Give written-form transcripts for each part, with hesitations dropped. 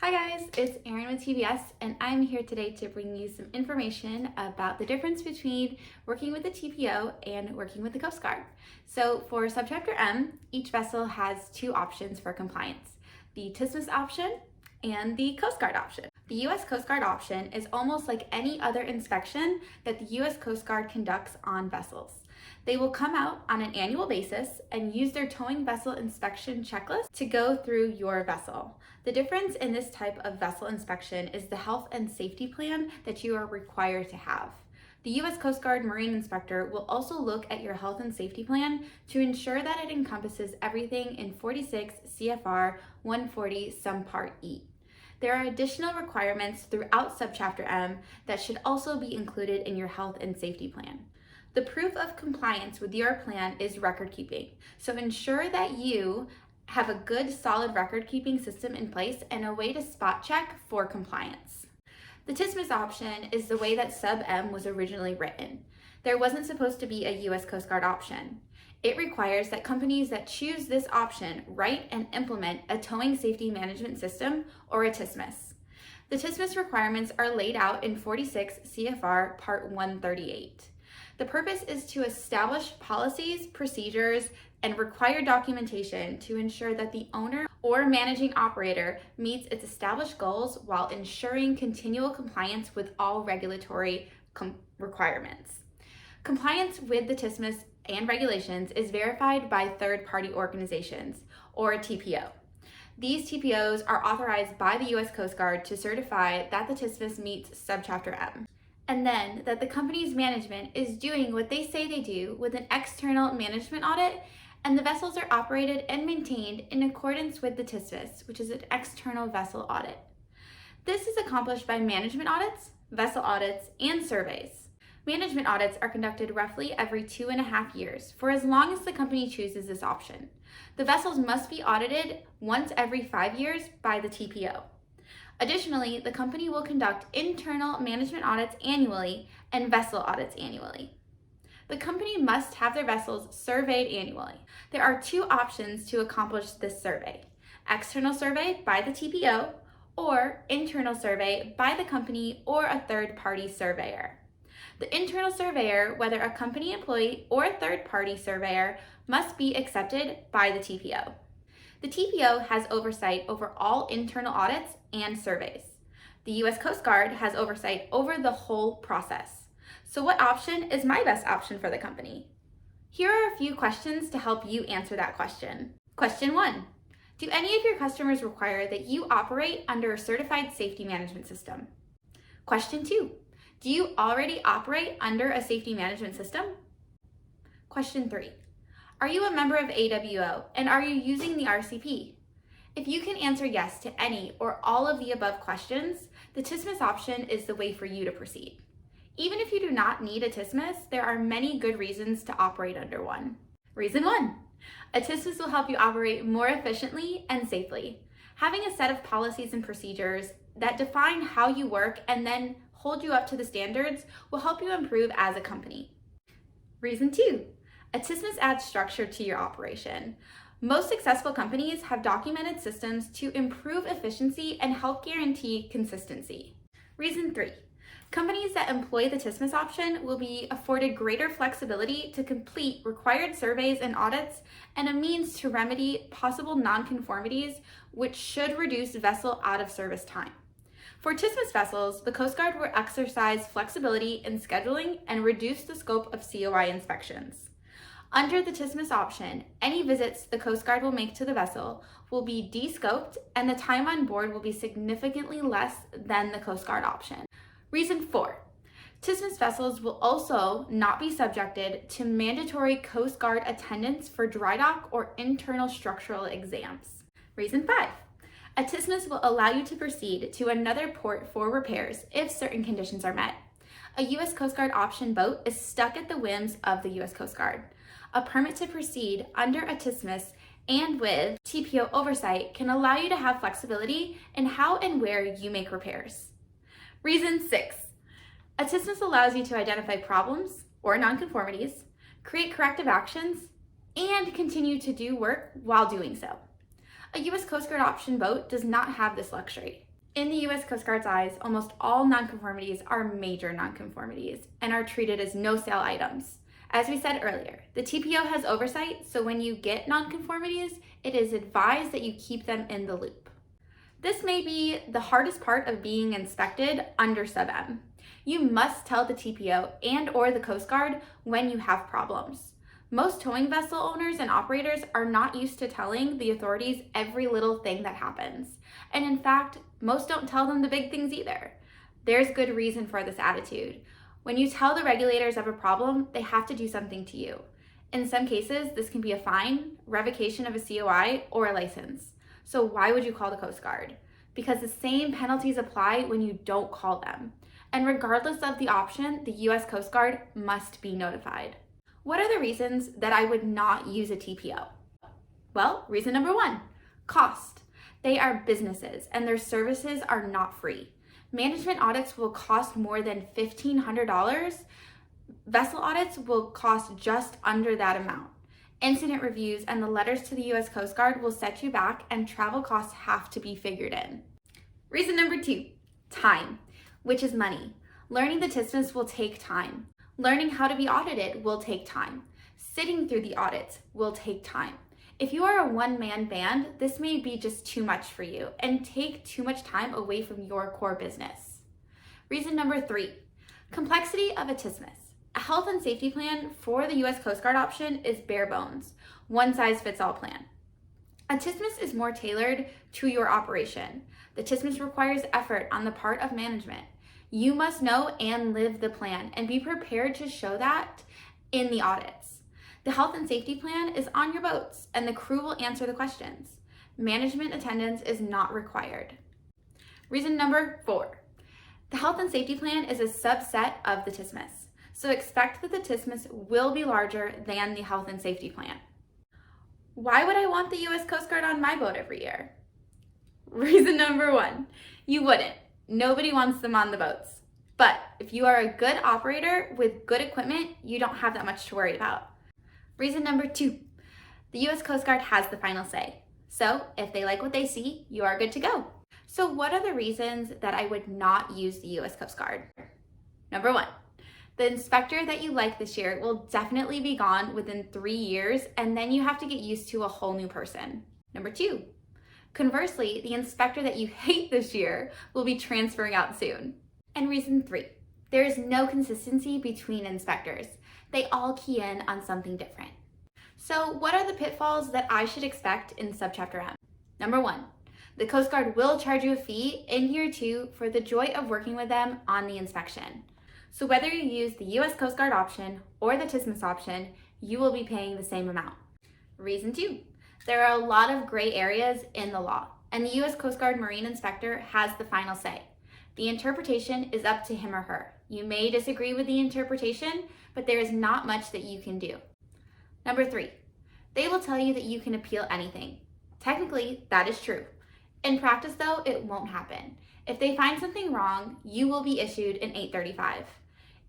Hi guys, it's Erin with TBS, and I'm here today to bring you some information about the difference between working with the TPO and working with the Coast Guard. So for Subchapter M, each vessel has two options for compliance, the TSMS option and the Coast Guard option. The U.S. Coast Guard option is almost like any other inspection that the U.S. Coast Guard conducts on vessels. They will come out on an annual basis and use their towing vessel inspection checklist to go through your vessel. The difference in this type of vessel inspection is the health and safety plan that you are required to have. The U.S. Coast Guard Marine Inspector will also look at your health and safety plan to ensure that it encompasses everything in 46 CFR 140 Subpart E. There are additional requirements throughout Subchapter M that should also be included in your health and safety plan. The proof of compliance with your plan is record keeping, so ensure that you have a good, solid record keeping system in place and a way to spot check for compliance. The TSMS option is the way that Sub M was originally written. There wasn't supposed to be a U.S. Coast Guard option. It requires that companies that choose this option write and implement a towing safety management system, or a TSMS. The TSMS requirements are laid out in 46 CFR Part 138. The purpose is to establish policies, procedures, and required documentation to ensure that the owner or managing operator meets its established goals while ensuring continual compliance with all regulatory requirements. Compliance with the TSMS and regulations is verified by third-party organizations, or TPO. These TPOs are authorized by the U.S. Coast Guard to certify that the TSMS meets Subchapter M, and then that the company's management is doing what they say they do with an external management audit, and the vessels are operated and maintained in accordance with the TSMS, which is an external vessel audit. This is accomplished by management audits, vessel audits, and surveys. Management audits are conducted roughly every 2.5 years for as long as the company chooses this option. The vessels must be audited once every 5 years by the TPO. Additionally, the company will conduct internal management audits annually and vessel audits annually. The company must have their vessels surveyed annually. There are two options to accomplish this survey: external survey by the TPO or internal survey by the company or a third-party surveyor. The internal surveyor, whether a company employee or a third-party surveyor, must be accepted by the TPO. The TPO has oversight over all internal audits and surveys. The U.S. Coast Guard has oversight over the whole process. So what option is my best option for the company? Here are a few questions to help you answer that question. Question 1. Do any of your customers require that you operate under a certified safety management system? Question 2. Do you already operate under a safety management system? Question 3. Are you a member of AWO, and are you using the RCP? If you can answer yes to any or all of the above questions, the TSMS option is the way for you to proceed. Even if you do not need a TSMS, there are many good reasons to operate under one. Reason 1. A TSMS will help you operate more efficiently and safely. Having a set of policies and procedures that define how you work and then hold you up to the standards will help you improve as a company. Reason 2. A TSMS adds structure to your operation. Most successful companies have documented systems to improve efficiency and help guarantee consistency. Reason 3. Companies that employ the TSMS option will be afforded greater flexibility to complete required surveys and audits and a means to remedy possible nonconformities, which should reduce vessel out-of-service time. For TSMS vessels, the Coast Guard will exercise flexibility in scheduling and reduce the scope of COI inspections. Under the TSMS option, any visits the Coast Guard will make to the vessel will be de-scoped, and the time on board will be significantly less than the Coast Guard option. Reason 4. TSMS vessels will also not be subjected to mandatory Coast Guard attendance for dry dock or internal structural exams. Reason 5. A TSMS will allow you to proceed to another port for repairs if certain conditions are met. A U.S. Coast Guard option boat is stuck at the whims of the U.S. Coast Guard. A permit to proceed under a TSMS and with TPO oversight can allow you to have flexibility in how and where you make repairs. Reason 6. A TSMS allows you to identify problems or nonconformities, create corrective actions, and continue to do work while doing so. A U.S. Coast Guard option boat does not have this luxury. In the U.S. Coast Guard's eyes, almost all nonconformities are major nonconformities and are treated as no-sale items. As we said earlier, the TPO has oversight, so when you get nonconformities, it is advised that you keep them in the loop. This may be the hardest part of being inspected under Sub M. You must tell the TPO and/or the Coast Guard when you have problems. Most towing vessel owners and operators are not used to telling the authorities every little thing that happens. And in fact, most don't tell them the big things either. There's good reason for this attitude. When you tell the regulators of a problem, they have to do something to you. In some cases, this can be a fine, revocation of a COI, or a license. So why would you call the Coast Guard? Because the same penalties apply when you don't call them. And regardless of the option, the U.S. Coast Guard must be notified. What are the reasons that I would not use a TPO? Well, reason number 1, cost. They are businesses and their services are not free. Management audits will cost more than $1,500. Vessel audits will cost just under that amount. Incident reviews and the letters to the U.S. Coast Guard will set you back, and travel costs have to be figured in. Reason number 2, time, which is money. Learning the TSMS will take time. Learning how to be audited will take time. Sitting through the audits will take time. If you are a one-man band, this may be just too much for you and take too much time away from your core business. Reason number 3, complexity of a TSMS. A health and safety plan for the U.S. Coast Guard option is bare bones, one-size-fits-all plan. A TSMS is more tailored to your operation. The TSMS requires effort on the part of management. You must know and live the plan and be prepared to show that in the audits. The health and safety plan is on your boats and the crew will answer the questions. Management attendance is not required. Reason number 4, the health and safety plan is a subset of the TSMS. So expect that the TSMS will be larger than the health and safety plan. Why would I want the U.S. Coast Guard on my boat every year? Reason number 1, you wouldn't. Nobody wants them on the boats. But if you are a good operator with good equipment, you don't have that much to worry about. Reason number 2, the U.S. Coast Guard has the final say. So if they like what they see, you are good to go. So what are the reasons that I would not use the U.S. Coast Guard? Number 1, the inspector that you like this year will definitely be gone within 3 years, and then you have to get used to a whole new person. Number 2, conversely, the inspector that you hate this year will be transferring out soon. And reason 3, there is no consistency between inspectors. They all key in on something different. So what are the pitfalls that I should expect in Subchapter M? Number 1, the Coast Guard will charge you a fee in year 2 for the joy of working with them on the inspection. So whether you use the U.S. Coast Guard option or the TSMS option, you will be paying the same amount. Reason 2, there are a lot of gray areas in the law, and the U.S. Coast Guard Marine Inspector has the final say. The interpretation is up to him or her. You may disagree with the interpretation, but there is not much that you can do. Number 3, they will tell you that you can appeal anything. Technically, that is true. In practice, though, it won't happen. If they find something wrong, you will be issued an 835.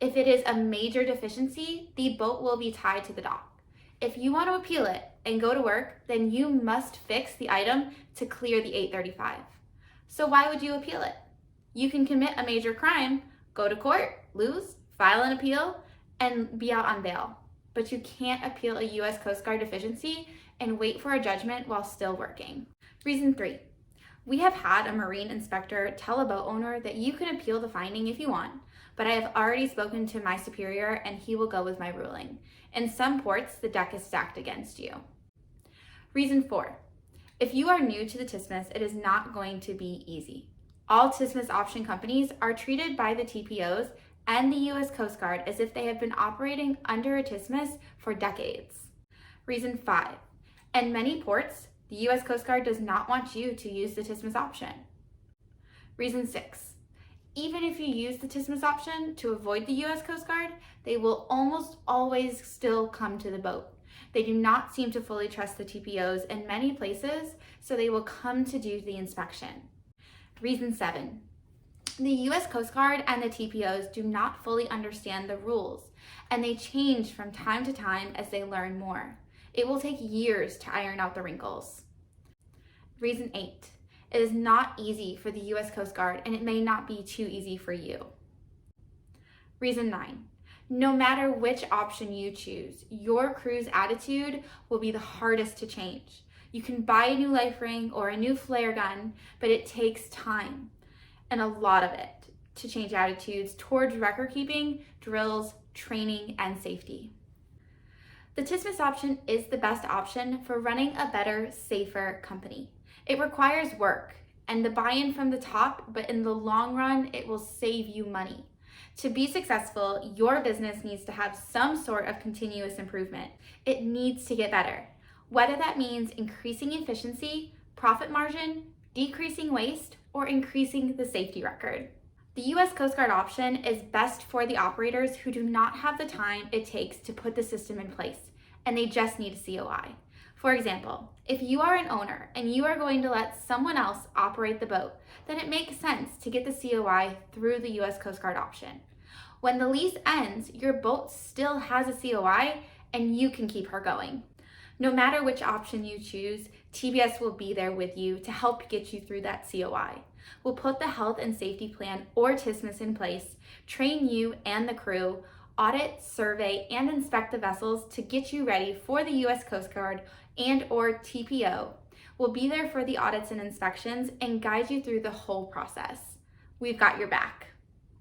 If it is a major deficiency, the boat will be tied to the dock. If you want to appeal it and go to work, then you must fix the item to clear the 835. So why would you appeal it? You can commit a major crime, go to court, lose, file an appeal, and be out on bail. But you can't appeal a U.S. Coast Guard deficiency and wait for a judgment while still working. Reason 3, we have had a marine inspector tell a boat owner that you can appeal the finding if you want, but I have already spoken to my superior and he will go with my ruling. In some ports, the deck is stacked against you. Reason 4, if you are new to the TSMS, it is not going to be easy. All TSMS option companies are treated by the TPOs and the U.S. Coast Guard as if they have been operating under a TSMS for decades. Reason 5, in many ports, the U.S. Coast Guard does not want you to use the TSMS option. Reason 6, even if you use the TSMS option to avoid the U.S. Coast Guard, they will almost always still come to the boat. They do not seem to fully trust the TPOs in many places, so they will come to do the inspection. Reason 7, the U.S. Coast Guard and the TPOs do not fully understand the rules, and they change from time to time as they learn more. It will take years to iron out the wrinkles. Reason 8, It is not easy for the U.S. Coast Guard, and it may not be too easy for you. Reason 9. No matter which option you choose, your crew's attitude will be the hardest to change. You can buy a new life ring or a new flare gun, but it takes time, and a lot of it, to change attitudes towards record keeping, drills, training, and safety. The TSMS option is the best option for running a better, safer company. It requires work and the buy-in from the top, but in the long run, it will save you money. To be successful, your business needs to have some sort of continuous improvement. It needs to get better, whether that means increasing efficiency, profit margin, decreasing waste, or increasing the safety record. The U.S. Coast Guard option is best for the operators who do not have the time it takes to put the system in place, and they just need a COI. For example, if you are an owner and you are going to let someone else operate the boat, then it makes sense to get the COI through the U.S. Coast Guard option. When the lease ends, your boat still has a COI and you can keep her going. No matter which option you choose, TBS will be there with you to help get you through that COI. We'll put the health and safety plan or TSMS in place, train you and the crew, audit, survey, and inspect the vessels to get you ready for the U.S. Coast Guard and or TPO. We'll be there for the audits and inspections and guide you through the whole process. We've got your back.